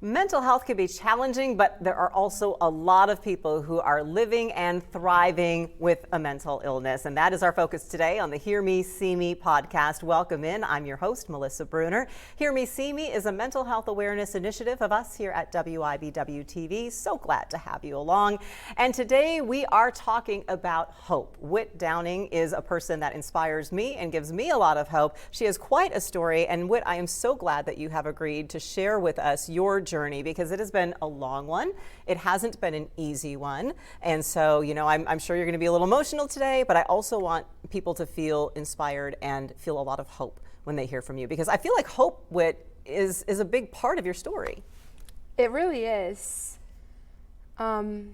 Mental health can be challenging, but there are also a lot of people who are living and thriving with a mental illness. And that is our focus today on the Hear Me, See Me podcast. Welcome in. I'm your host, Melissa Bruner. Hear Me, See Me is a mental health awareness initiative of us here at WIBW TV. So glad to have you along. And today we are talking about hope. Whit Downing is a person that inspires me and gives me a lot of hope. She has quite a story. And Whit, I am so glad that you have agreed to share with us your journey, because it has been a long one. It hasn't been an easy one. And so, I'm sure you're going to be a little emotional today, but I also want people to feel inspired and feel a lot of hope when they hear from you, because I feel like hope, Whit, is a big part of your story. It really is. Hope.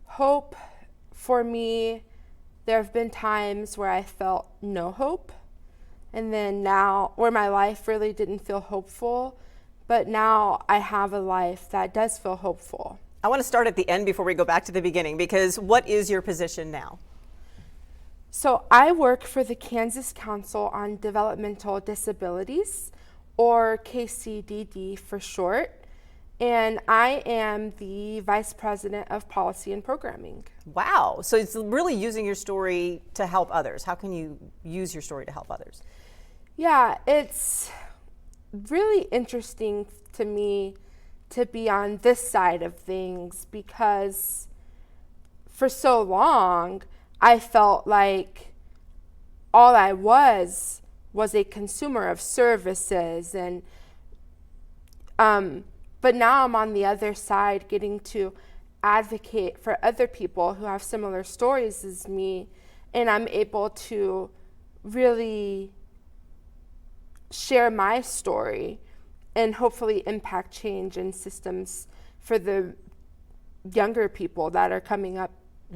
Hope for me, there have been times where I felt no hope. And then now, where my life really didn't feel hopeful, but now I have a life that does feel hopeful. I want to start at the end before we go back to the beginning, because what is your position now? So I work for the Kansas Council on Developmental Disabilities, or KCDD for short, and I am the Vice President of Policy and Programming. Wow. So it's really using your story to help others. How can you use your story to help others? Yeah, it's really interesting to me to be on this side of things, because for so long I felt like all I was a consumer of services, and but now I'm on the other side, getting to advocate for other people who have similar stories as me, and I'm able to really share my story and hopefully impact change in systems for the younger people that are coming up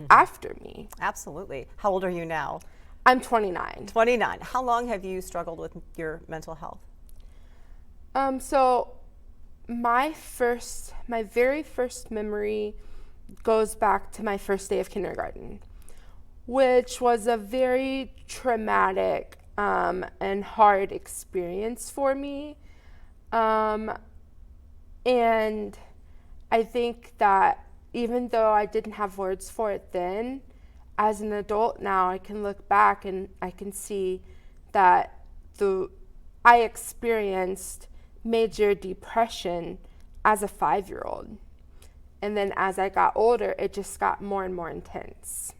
after me. Absolutely. How old are you now? I'm 29. 29. How long have you struggled with your mental health? So my very first memory goes back to my first day of kindergarten, which was a very traumatic and hard experience for me. And I think that even though I didn't have words for it then, as an adult now, I can look back and I can see that I experienced major depression as a 5-year-old. And then as I got older, it just got more and more intense.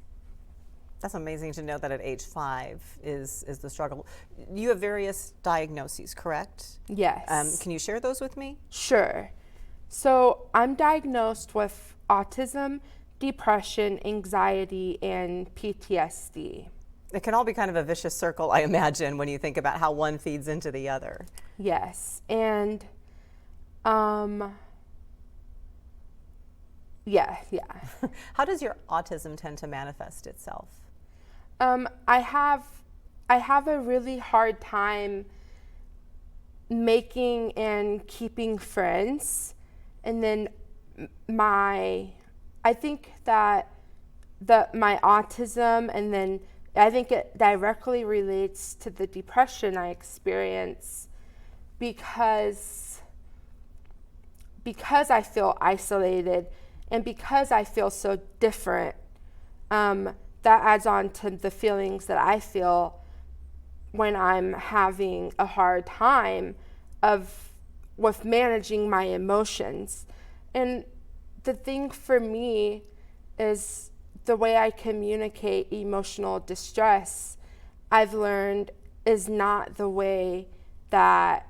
That's amazing to know that at age 5 is the struggle. You have various diagnoses, correct? Yes. Can you share those with me? Sure. So I'm diagnosed with autism, depression, anxiety, and PTSD. It can all be kind of a vicious circle, I imagine, when you think about how one feeds into the other. Yes. And yeah. How does your autism tend to manifest itself? I have a really hard time making and keeping friends, and then I think that my autism, and then I think it directly relates to the depression I experience, because I feel isolated and because I feel so different. That adds on to the feelings that I feel when I'm having a hard time with managing my emotions. And the thing for me is the way I communicate emotional distress, I've learned, is not the way that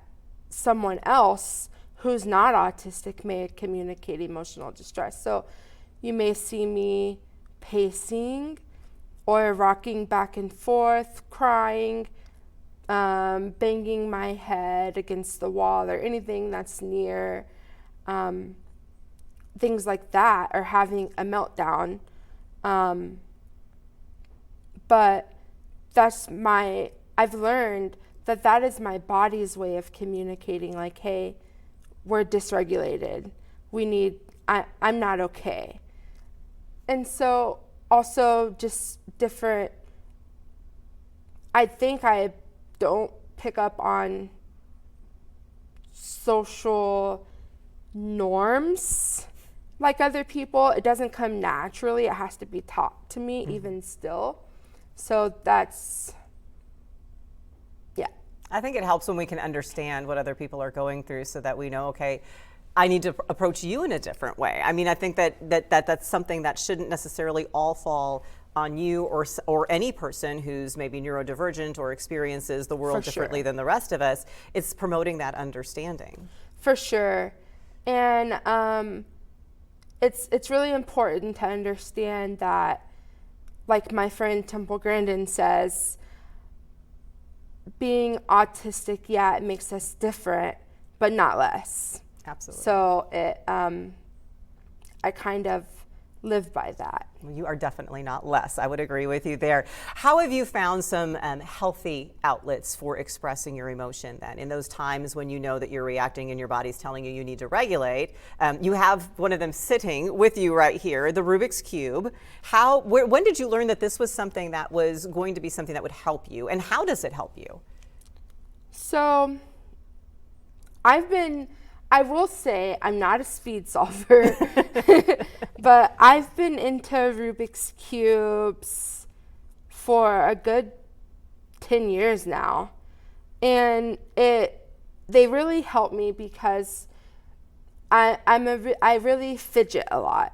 someone else who's not autistic may communicate emotional distress. So you may see me pacing or rocking back and forth, crying, banging my head against the wall or anything that's near, things like that, or having a meltdown. But I've learned that is my body's way of communicating, like, hey, we're dysregulated. I'm not okay. And so also just different, I think I don't pick up on social norms like other people. It doesn't come naturally. It has to be taught to me, even still. So that's, yeah. I think it helps when we can understand what other people are going through so that we know, okay, I need to approach you in a different way. I mean, I think that's something that shouldn't necessarily all fall on you or any person who's maybe neurodivergent or experiences the world differently than the rest of us. It's promoting that understanding. For sure. And it's really important to understand that, like my friend Temple Grandin says, being autistic, yeah, it makes us different, but not less. Absolutely. So I kind of live by that. Well, you are definitely not less. I would agree with you there. How have you found some healthy outlets for expressing your emotion then? In those times when you know that you're reacting and your body's telling you you need to regulate, you have one of them sitting with you right here, the Rubik's Cube. When did you learn that this was something that was going to be something that would help you? And how does it help you? So I will say I'm not a speed solver, but I've been into Rubik's Cubes for a good 10 years now. And they really help me because I really fidget a lot.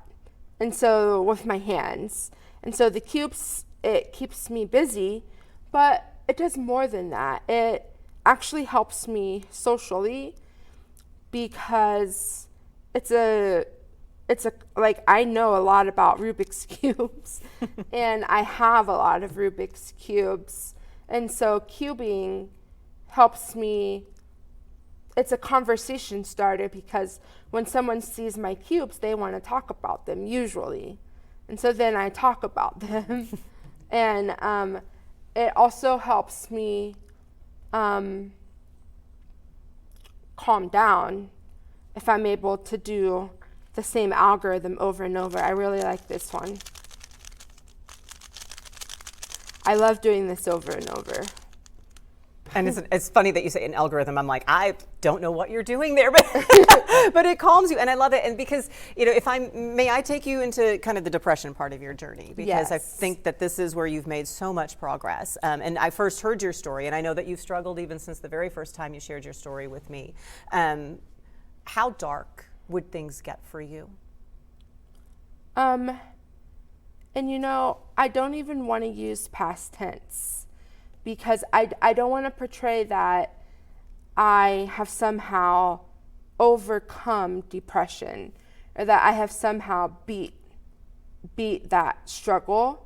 And so with my hands. And so the cubes, it keeps me busy, but it does more than that. It actually helps me socially, because like I know a lot about Rubik's Cubes and I have a lot of Rubik's Cubes. And so cubing helps me. It's a conversation starter because when someone sees my cubes, they want to talk about them usually. And so then I talk about them. And it also helps me calm down if I'm able to do the same algorithm over and over. I really like this one. I love doing this over and over. And it's funny that you say an algorithm. I'm like, I don't know what you're doing there, but but it calms you, and I love it. And because, may I take you into kind of the depression part of your journey? Because Yes. I think that this is where you've made so much progress. And I first heard your story, and I know that you've struggled even since the very first time you shared your story with me. How dark would things get for you? And I don't even want to use past tense, because I don't want to portray that I have somehow overcome depression, or that I have somehow beat that struggle,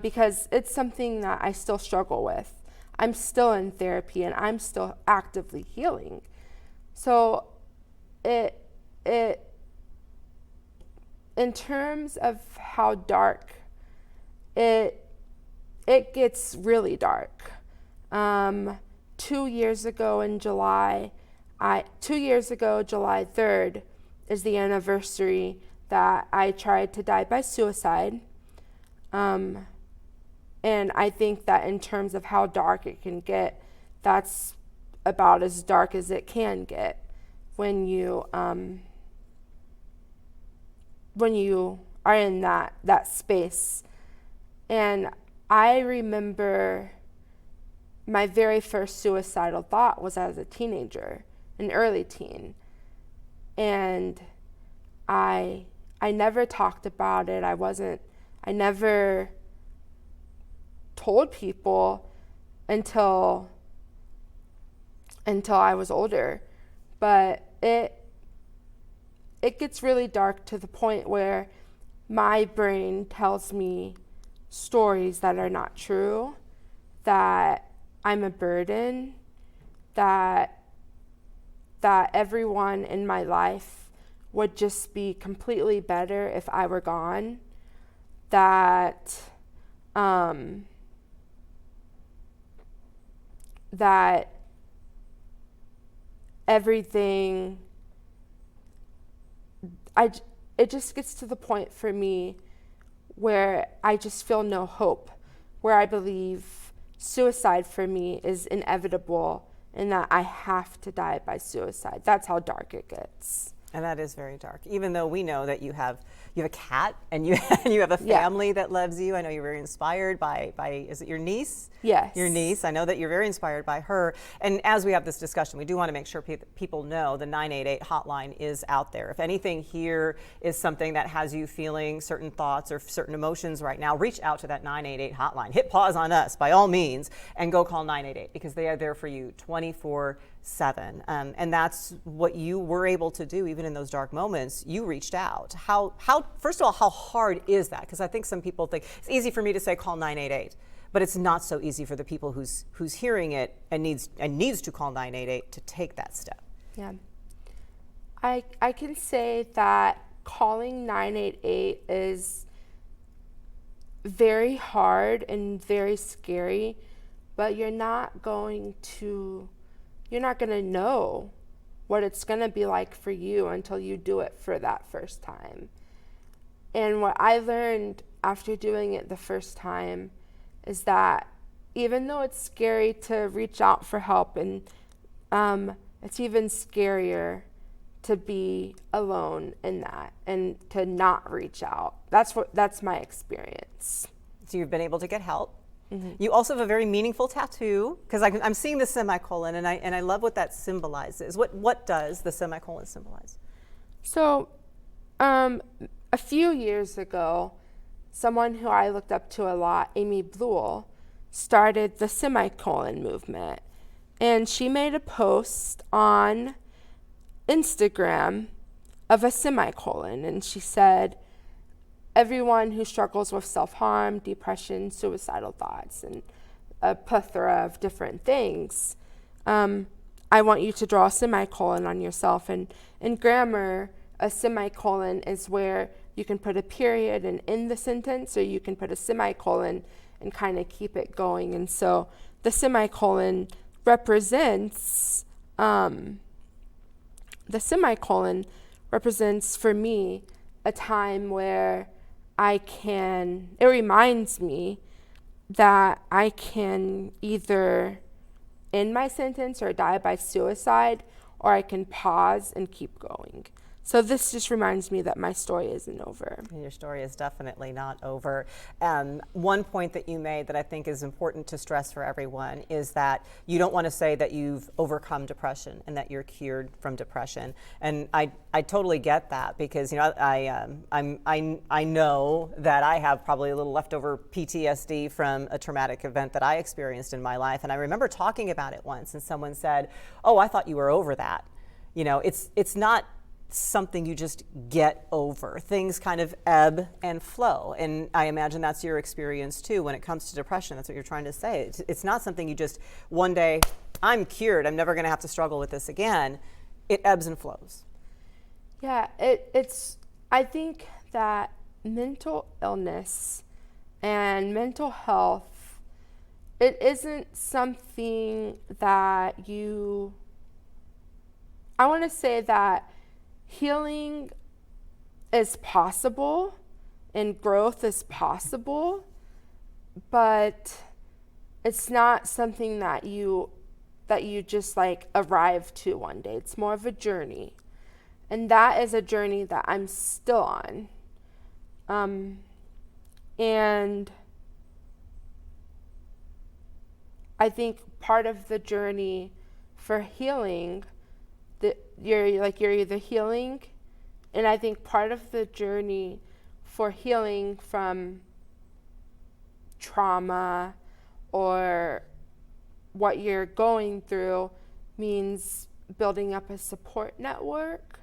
because it's something that I still struggle with. I'm still in therapy and I'm still actively healing. So it in terms of how dark, it gets really dark. 2 years ago, July 3rd is the anniversary that I tried to die by suicide. And I think that in terms of how dark it can get, that's about as dark as it can get when you are in that space. And I remember my very first suicidal thought was as a teenager, an early teen. And I never talked about it. I never told people until I was older. But it gets really dark to the point where my brain tells me stories that are not true, that I'm a burden, that everyone in my life would just be completely better if I were gone, that everything, it just gets to the point for me where I just feel no hope, where I believe suicide for me is inevitable and that I have to die by suicide. That's how dark it gets. And that is very dark, even though we know that you have a cat and you have a family that loves you. I know you're very inspired by is it your niece? Yes. Your niece. I know that you're very inspired by her. And as we have this discussion, we do want to make sure people know the 988 hotline is out there. If anything here is something that has you feeling certain thoughts or certain emotions right now, reach out to that 988 hotline. Hit pause on us by all means and go call 988 because they are there for you 24/7. And that's what you were able to do even in those dark moments. You reached out. How first of all, how hard is that? Because I think some people think it's easy for me to say call 988, but it's not so easy for the people who's hearing it and needs to call 988 to take that step. Yeah. I can say that calling 988 is very hard and very scary, but you're not going to know what it's going to be like for you until you do it for that first time. And what I learned after doing it the first time is that even though it's scary to reach out for help, and it's even scarier to be alone in that and to not reach out. That's my experience. So you've been able to get help. Mm-hmm. You also have a very meaningful tattoo, because I'm seeing the semicolon, and I love what that symbolizes. What does the semicolon symbolize? So, a few years ago, someone who I looked up to a lot, Amy Bluell, started the semicolon movement, and she made a post on Instagram of a semicolon, and she said, everyone who struggles with self-harm, depression, suicidal thoughts, and a plethora of different things, I want you to draw a semicolon on yourself. And in grammar, a semicolon is where you can put a period and end the sentence, or you can put a semicolon and kind of keep it going. And so the semicolon represents for me a time where it reminds me that I can either end my sentence or die by suicide, or I can pause and keep going. So this just reminds me that my story isn't over. And your story is definitely not over. One point that you made that I think is important to stress for everyone is that you don't want to say that you've overcome depression and that you're cured from depression. And I totally get that, because I know that I have probably a little leftover PTSD from a traumatic event that I experienced in my life. And I remember talking about it once, and someone said, "Oh, I thought you were over that." You know, it's not something you just get over. Things kind of ebb and flow. And I imagine that's your experience too when it comes to depression. That's what you're trying to say. It's not something you just one day, I'm cured, I'm never going to have to struggle with this again. It ebbs and flows. Yeah, I think that mental illness and mental health, it isn't something that I want to say that healing is possible and growth is possible, but it's not something that you just like arrive to one day. It's more of a journey. And that is a journey that I'm still on. And I think part of the journey for healing, you're either healing, and I think part of the journey for healing from trauma or what you're going through means building up a support network,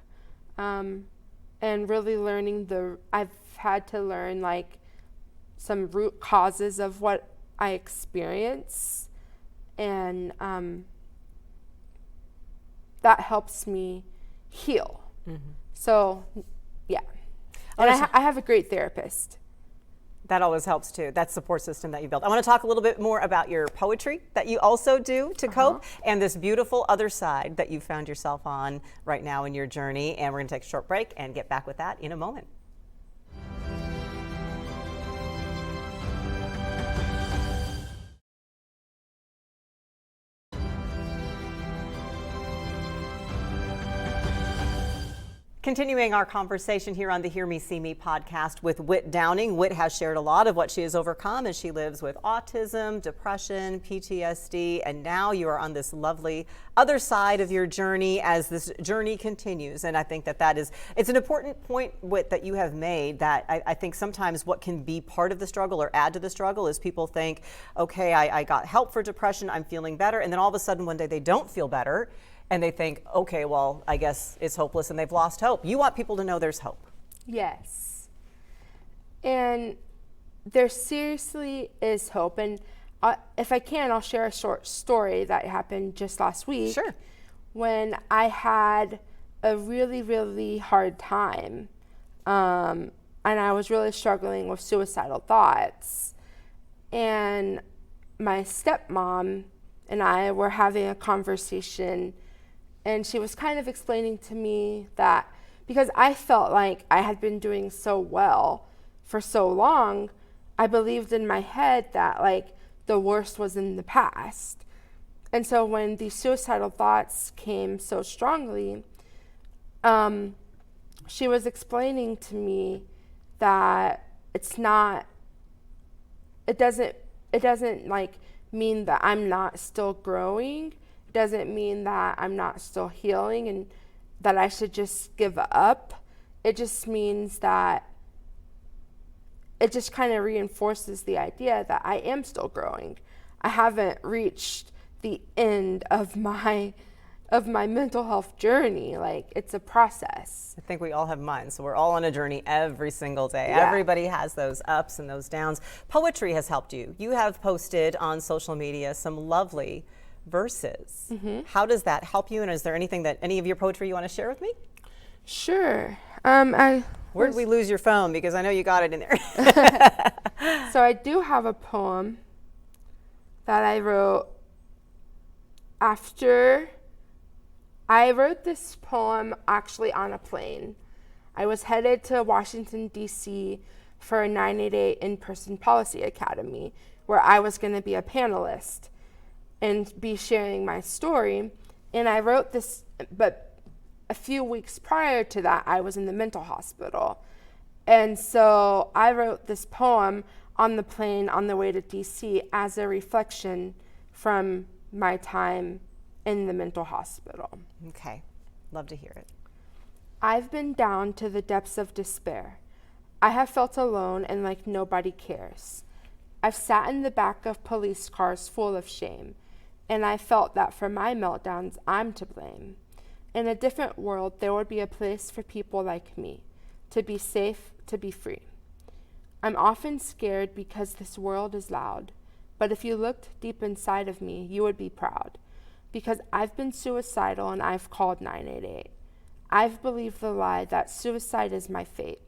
and really learning I've had to learn like some root causes of what I experience, and that helps me heal. Mm-hmm. So, yeah. And I have a great therapist. That always helps too, that support system that you built. I want to talk a little bit more about your poetry that you also do to cope, and this beautiful other side that you found yourself on right now in your journey. And we're going to take a short break and get back with that in a moment. Continuing our conversation here on the Hear Me, See Me podcast with Whit Downing. Whit has shared a lot of what she has overcome as she lives with autism, depression, PTSD, and now you are on this lovely other side of your journey as this journey continues. And I think it's an important point, Whit, that you have made, that I think sometimes what can be part of the struggle or add to the struggle is people think, okay, I got help for depression, I'm feeling better, and then all of a sudden one day they don't feel better. And they think, okay, well, I guess it's hopeless and they've lost hope. You want people to know there's hope. Yes. And there seriously is hope. And if I can, I'll share a short story that happened just last week. Sure. When I had a really, really hard time. And I was really struggling with suicidal thoughts. And my stepmom and I were having a conversation. And she was kind of explaining to me that because I felt like I had been doing so well for so long, I believed in my head that like the worst was in the past. And so when these suicidal thoughts came so strongly, she was explaining to me that it doesn't like mean that I'm not still growing. Doesn't mean that I'm not still healing and that I should just give up. It just means that it just kind of reinforces the idea that I am still growing. I haven't reached the end of my mental health journey. Like, it's a process. I think we all have mine, so we're all on a journey every single day. Yeah. Everybody has those ups and those downs. Poetry has helped you. You have posted on social media some lovely verses. Mm-hmm. How does that help you? And is there anything that any of your poetry you want to share with me? Sure. Where did we lose your phone? Because I know you got it in there. So I do have a poem that I wrote after. I wrote this poem actually on a plane. I was headed to Washington, D.C. for a 988 in-person policy academy where I was going to be a panelist and be sharing my story. And I wrote this, but a few weeks prior to that, I was in the mental hospital. And so I wrote this poem on the plane on the way to DC as a reflection from my time in the mental hospital. Okay, love to hear it. I've been down to the depths of despair. I have felt alone and like nobody cares. I've sat in the back of police cars full of shame. And I felt that for my meltdowns, I'm to blame. In a different world, there would be a place for people like me, to be safe, to be free. I'm often scared because this world is loud, but if you looked deep inside of me, you would be proud, because I've been suicidal and I've called 988. I've believed the lie that suicide is my fate.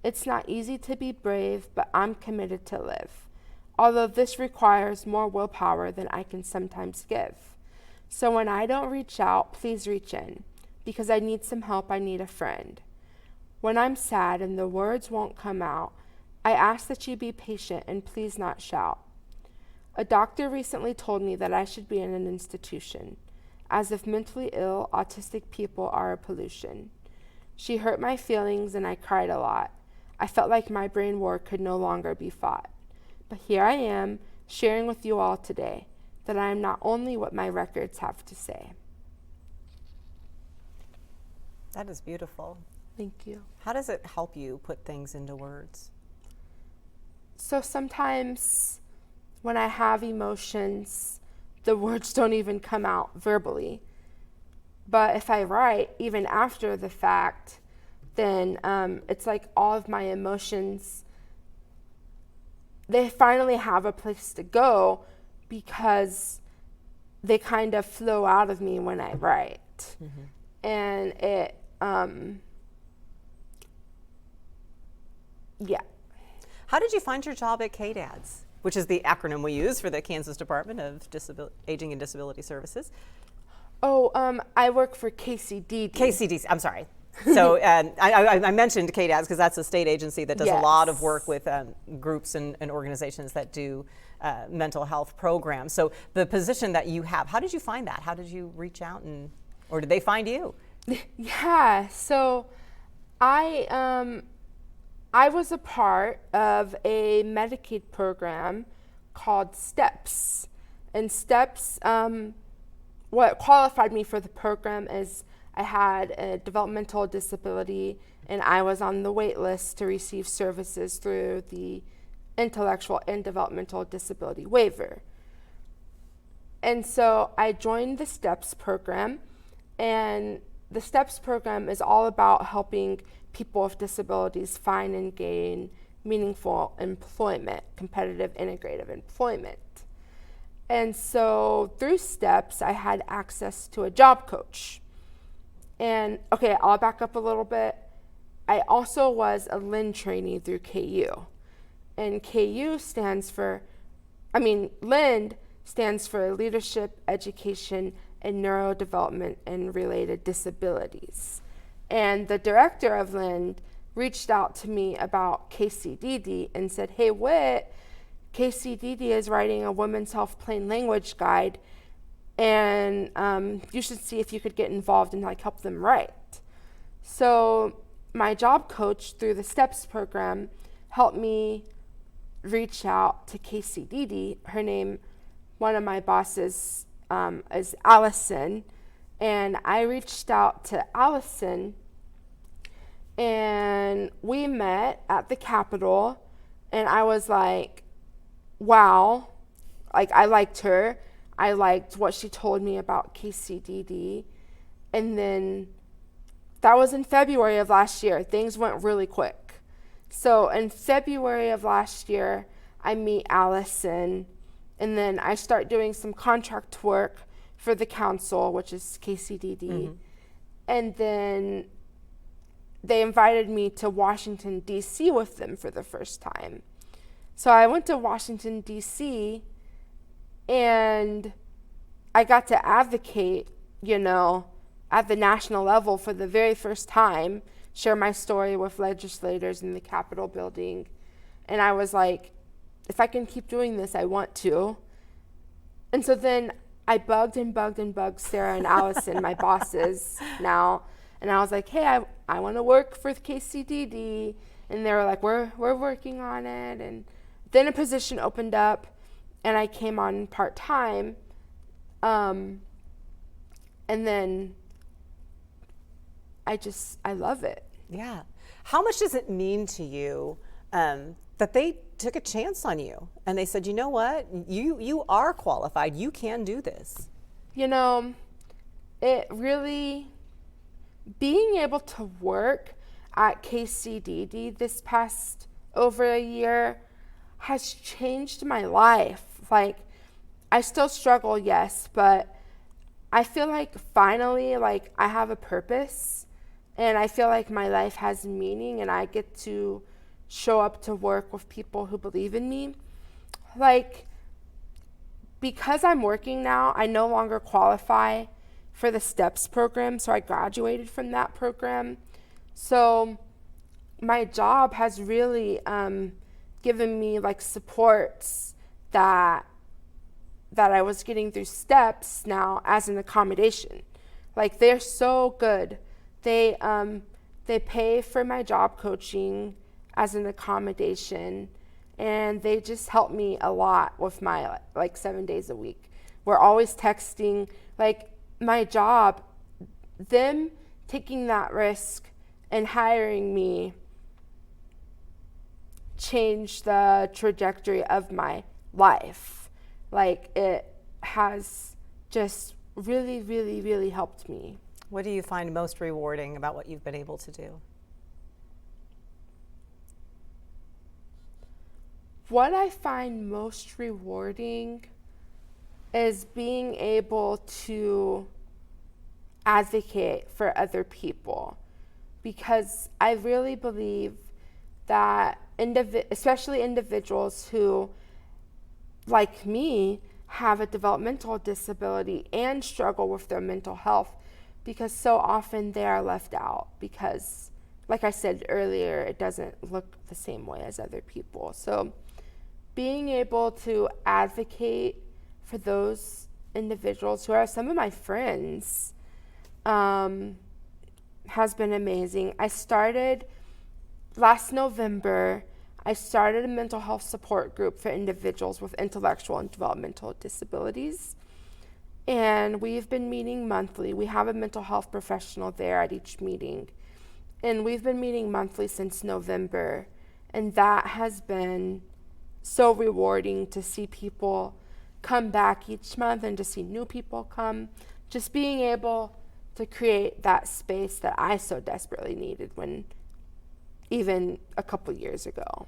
It's not easy to be brave, but I'm committed to live. Although this requires more willpower than I can sometimes give. So when I don't reach out, please reach in, because I need some help, I need a friend. When I'm sad and the words won't come out, I ask that you be patient and please not shout. A doctor recently told me that I should be in an institution, as if mentally ill, autistic people are a pollution. She hurt my feelings and I cried a lot. I felt like my brain war could no longer be fought. But here I am, sharing with you all today that I am not only what my records have to say. That is beautiful. Thank you. How does it help you put things into words? So sometimes when I have emotions, the words don't even come out verbally. But if I write, even after the fact, then it's like all of my emotions, they finally have a place to go because they kind of flow out of me when I write. Mm-hmm. And it, yeah. How did you find your job at KDADS, which is the acronym we use for the Kansas Department of Aging and Disability Services? Oh, I work for KCD. KCD, I'm sorry. So I mentioned KDADS because that's a state agency that does a lot of work with groups and organizations that do mental health programs. So the position that you have, how did you find that? How did you reach out or did they find you? Yeah, so I was a part of a Medicaid program called STEPS. And STEPS, what qualified me for the program is I had a developmental disability, and I was on the wait list to receive services through the intellectual and developmental disability waiver. And so I joined the STEPS program, and the STEPS program is all about helping people with disabilities find and gain meaningful employment, competitive integrative employment. And so through STEPS, I had access to a job coach. And okay, I'll back up a little bit. I also was a LIN trainee through KU. And KU stands for, LIN stands for Leadership, Education, and Neurodevelopment and Related Disabilities. And the director of LIN reached out to me about KCDD and said, hey, Whit, KCDD is writing a women's health plain language guide, and you should see if you could get involved and help them write. So my job coach through the STEPS program helped me reach out to KCDD. Her name, one of my bosses, is Allison, and I reached out to Allison, and we met at the Capitol, and I was like, wow, I liked her. I liked what she told me about KCDD. And then that was in February of last year. Things went really quick. So in February of last year, I meet Allison, and then I start doing some contract work for the council, which is KCDD. Mm-hmm. And then they invited me to Washington, D.C. with them for the first time. So I went to Washington, D.C., and I got to advocate, at the national level for the very first time, share my story with legislators in the Capitol building. And I was like, if I can keep doing this, I want to. And so then I bugged Sarah and Allison, my bosses now. And I was like, hey, I want to work for the KCDD. And they were like, we're working on it. And then a position opened up, and I came on part-time. And then I love it. Yeah. How much does it mean to you that they took a chance on you and they said, you know what, you are qualified, you can do this? It really, being able to work at KCDD this past over a year has changed my life. I still struggle, yes, but I feel like finally, I have a purpose, and I feel like my life has meaning, and I get to show up to work with people who believe in me. Because I'm working now, I no longer qualify for the STEPS program, so I graduated from that program. So my job has really given me supports that I was getting through STEPS now as an accommodation. They're so good. They pay for my job coaching as an accommodation, and they just help me a lot with my 7 days a week. We're always texting. My job, them taking that risk and hiring me changed the trajectory of my life. It has just really, really, really helped me. What do you find most rewarding about what you've been able to do? What I find most rewarding is being able to advocate for other people, because I really believe that especially individuals who, like me, have a developmental disability and struggle with their mental health, because so often they are left out because, like I said earlier, it doesn't look the same way as other people. So being able to advocate for those individuals who are some of my friends has been amazing. Last November, I started a mental health support group for individuals with intellectual and developmental disabilities. And we've been meeting monthly. We have a mental health professional there at each meeting. And we've been meeting monthly since November. And that has been so rewarding to see people come back each month and to see new people come. Just being able to create that space that I so desperately needed even a couple years ago.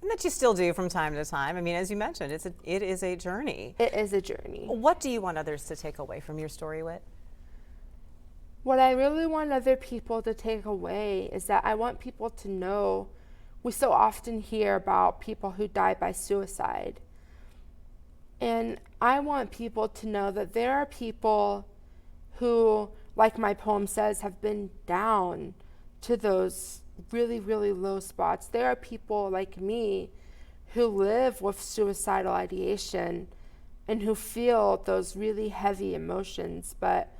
And that you still do from time to time. I mean, as you mentioned, it is a journey. It is a journey. What do you want others to take away from your story, Whit? What I really want other people to take away is that I want people to know, we so often hear about people who die by suicide. And I want people to know that there are people who, like my poem says, have been down to those really, really low spots. There are people like me who live with suicidal ideation and who feel those really heavy emotions, but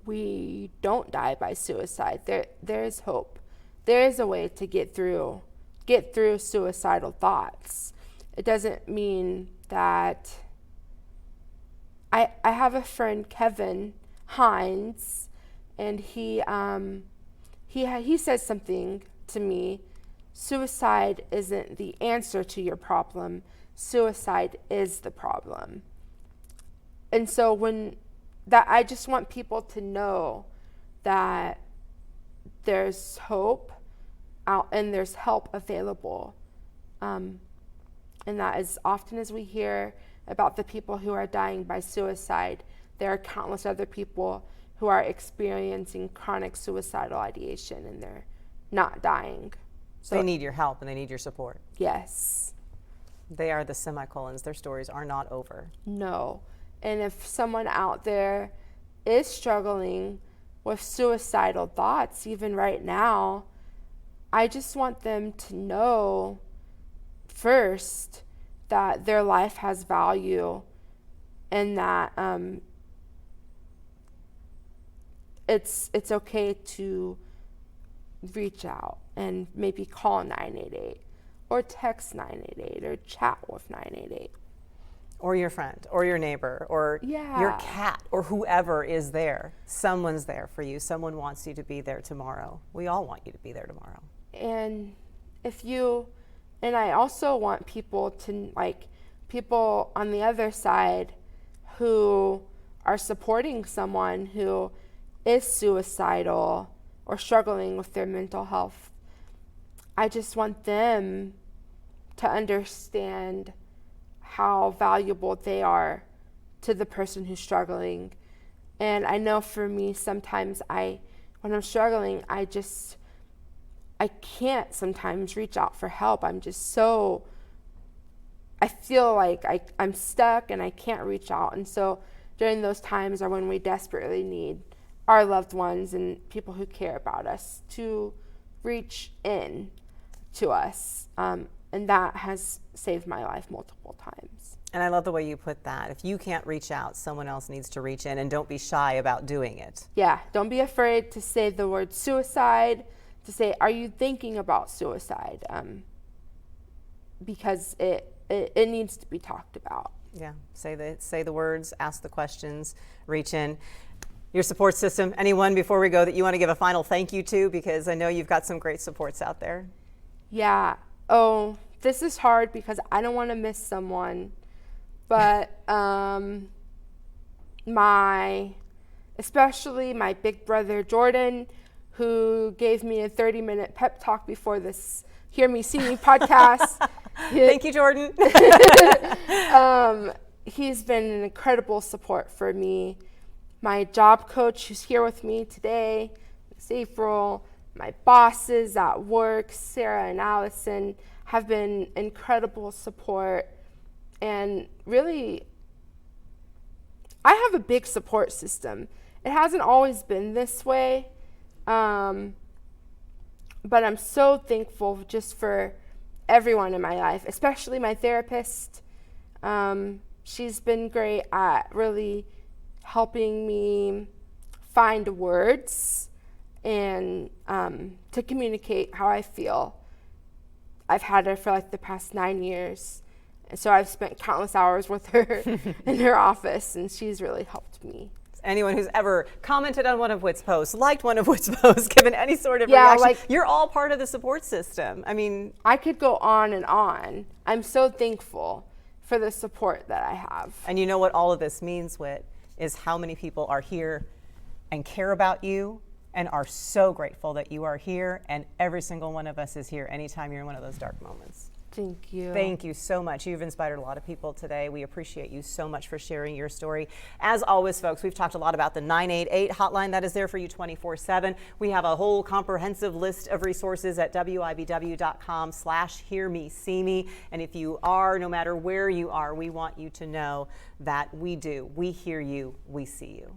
we don't die by suicide. There is hope. There is a way to get through suicidal thoughts. It doesn't mean that I have a friend, Kevin Hines, and he says something to me: suicide isn't the answer to your problem, suicide is the problem. And so I just want people to know that there's hope out and there's help available. And that as often as we hear about the people who are dying by suicide, there are countless other people who are experiencing chronic suicidal ideation and they're not dying. So they need your help and they need your support. Yes. They are the semicolons. Their stories are not over. No. And if someone out there is struggling with suicidal thoughts, even right now, I just want them to know first that their life has value and that it's okay to reach out and maybe call 988 or text 988 or chat with 988. Or your friend or your neighbor or your cat or whoever is there. Someone's there for you. Someone wants you to be there tomorrow. We all want you to be there tomorrow. And I also want people to, people on the other side who are supporting someone who is suicidal or struggling with their mental health. I just want them to understand how valuable they are to the person who's struggling. And I know for me, sometimes when I'm struggling, I can't sometimes reach out for help. I feel like I'm stuck and I can't reach out. And so during those times are when we desperately need our loved ones and people who care about us to reach in to us. And that has saved my life multiple times. And I love the way you put that. If you can't reach out, someone else needs to reach in, and don't be shy about doing it. Yeah, don't be afraid to say the word suicide, to say, are you thinking about suicide? Because it needs to be talked about. Yeah, say the words, ask the questions, reach in. Your support system, anyone before we go that you want to give a final thank you to, because I know you've got some great supports out there. Yeah. Oh, this is hard because I don't want to miss someone, but especially my big brother Jordan, who gave me a 30-minute pep talk before this Hear Me, See Me podcast. Thank you, Jordan. He's been an incredible support for me. My job coach who's here with me today, Miss April, my bosses at work, Sarah and Allison, have been incredible support. And really, I have a big support system. It hasn't always been this way, but I'm so thankful just for everyone in my life, especially my therapist. She's been great at really helping me find words and to communicate how I feel. I've had her for like the past 9 years. And so I've spent countless hours with her in her office, and she's really helped me. Anyone who's ever commented on one of Whit's posts, liked one of Whit's posts, given any sort of reaction, like, you're all part of the support system. I mean, I could go on and on. I'm so thankful for the support that I have. And you know what all of this means, Whit, is how many people are here and care about you and are so grateful that you are here, and every single one of us is here anytime you're in one of those dark moments. Thank you. Thank you so much. You've inspired a lot of people today. We appreciate you so much for sharing your story. As always, folks, we've talked a lot about the 988 hotline that is there for you 24/7. We have a whole comprehensive list of resources at WIBW.com/hearmeseeme. And if you are, no matter where you are, we want you to know that we do. We hear you. We see you.